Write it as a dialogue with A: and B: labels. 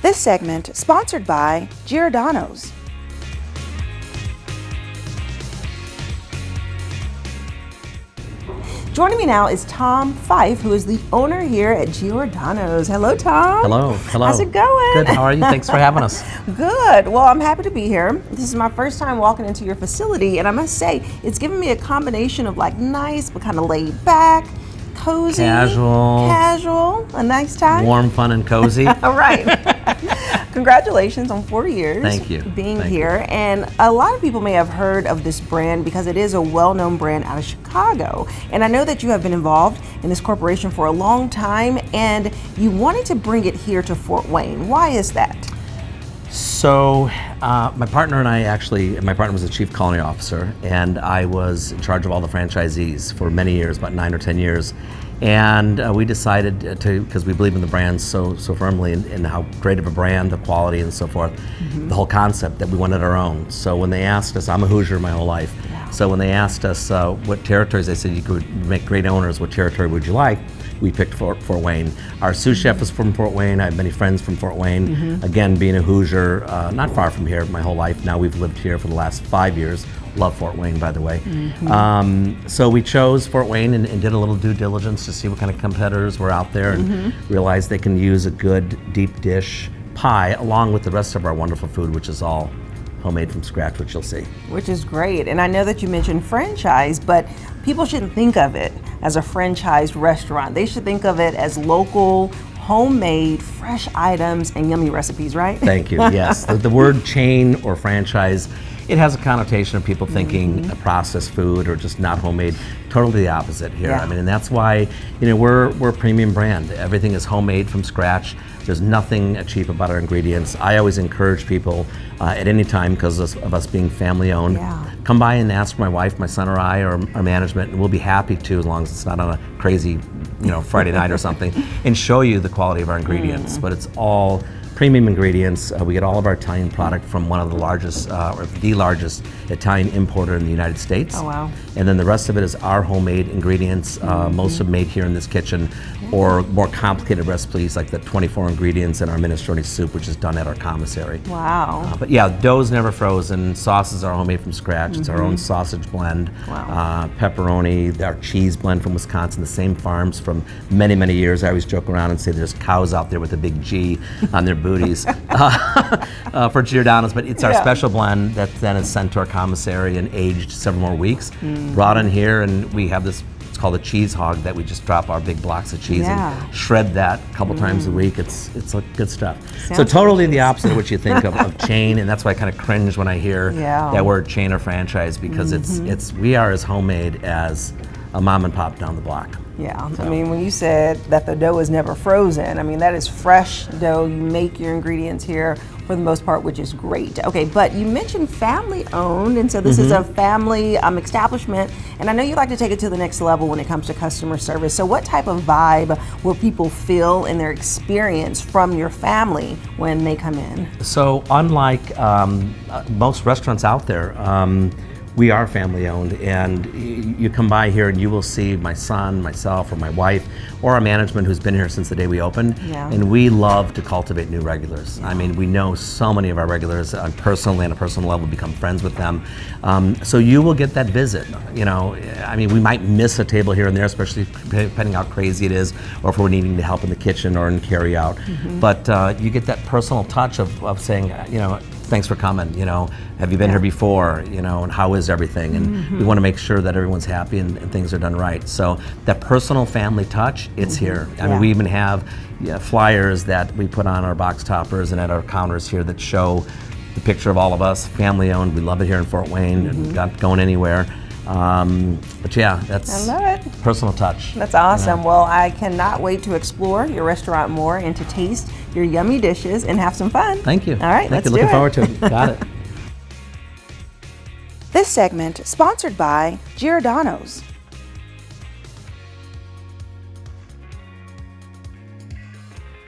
A: This segment sponsored by Giordano's. Joining me now is Tom Fife, who is the owner here at Giordano's. Hello, Tom.
B: Hello.
A: How's it going?
B: Good. How are you? Thanks for having us.
A: Good. Well, I'm happy to be here. This is my first time walking into your facility, and I must say, it's given me a combination of like nice, but kind of laid back, cozy, casual, a nice time.
B: Warm, fun, and cozy.
A: All right. Congratulations on 4 years
B: Thank you.
A: being here. And a lot of people may have heard of this brand because it is a well-known brand out of Chicago. And I know that you have been involved in this corporation for a long time, and you wanted to bring it here to Fort Wayne. Why is that?
B: So my partner and I my partner was the chief culinary officer, and I was in charge of all the franchisees for many years, about 9 or 10 years. And we decided to, because we believe in the brand so firmly in how great of a brand, the quality and so forth, the whole concept, that we wanted our own. So when they asked us, I'm a Hoosier my whole life, so when they asked us what territories, they said you could make great owners, what territory would you like? We picked Fort Wayne. Our sous chef is from Fort Wayne. I have many friends from Fort Wayne. Again, being a Hoosier, not far from here my whole life. Now we've lived here for the last 5 years. Love Fort Wayne, by the way. So we chose Fort Wayne and did a little due diligence to see what kind of competitors were out there, and realized they can use a good deep dish pie along with the rest of our wonderful food, which is all homemade from scratch, which you'll see.
A: Which is great. And I know that you mentioned franchise, but people shouldn't think of it as a franchised restaurant. They should think of it as local, homemade, fresh items and yummy recipes, right?
B: Thank you, yes. The word chain or franchise, it has a connotation of people thinking processed food or just not homemade. Totally the opposite here. I mean, and that's why, we're a premium brand. Everything is homemade from scratch. There's nothing cheap about our ingredients. I always encourage people at any time, because of us being family owned, come by and ask my wife, my son, or I, or our management, and we'll be happy to, as long as it's not on a crazy, Friday night or something, and show you the quality of our ingredients. But it's all premium ingredients. We get all of our Italian product from one of the largest, or the largest Italian importer in the United States.
A: Oh, wow.
B: And then the rest of it is our homemade ingredients, most of made here in this kitchen, or more complicated recipes like the 24 ingredients in our minestrone soup, which is done at our commissary.
A: Wow.
B: But yeah, dough's never frozen. Sauces are homemade from scratch. It's our own sausage blend.
A: Wow.
B: Pepperoni, our cheese blend from Wisconsin, the same farms from many, many years. I always joke around and say there's cows out there with a big G on their booties for Giordano's, but it's our special blend that then is sent to our commissary and aged several more weeks. Brought in here, and we have this, it's called a cheese hog, that we just drop our big blocks of cheese and shred that a couple times a week. It's like good stuff. So totally the opposite of what you think of chain, and that's why I kind of cringe when I hear that word chain or franchise, because we are as homemade as a mom and pop down the block.
A: Yeah, I mean, when you said that the dough is never frozen, I mean, that is fresh dough. You make your ingredients here for the most part, which is great. Okay, but you mentioned family owned, and so this is a family establishment, and I know you like to take it to the next level when it comes to customer service. So what type of vibe will people feel in their experience from your family when they come in?
B: So unlike most restaurants out there, we are family owned, and you come by here and you will see my son, myself, or my wife, or our management who's been here since the day we opened. And we love to cultivate new regulars. I mean, we know so many of our regulars personally, on a personal level, become friends with them. So you will get that visit. I mean, we might miss a table here and there, especially depending how crazy it is, or if we're needing help in the kitchen or in carry out. But you get that personal touch of saying, thanks for coming, have you been here before, and how is everything? And we want to make sure that everyone's happy and things are done right. So that personal family touch, it's here. I mean, we even have flyers that we put on our box toppers and at our counters here that show the picture of all of us, family owned. We love it here in Fort Wayne, and not going anywhere. But yeah, that's
A: I love it.
B: Personal touch.
A: That's awesome. Well, I cannot wait to explore your restaurant more and to taste your yummy dishes and have some fun.
B: Thank you.
A: All right, let's do it.
B: Looking forward to it. Got it.
A: This segment sponsored by Giordano's.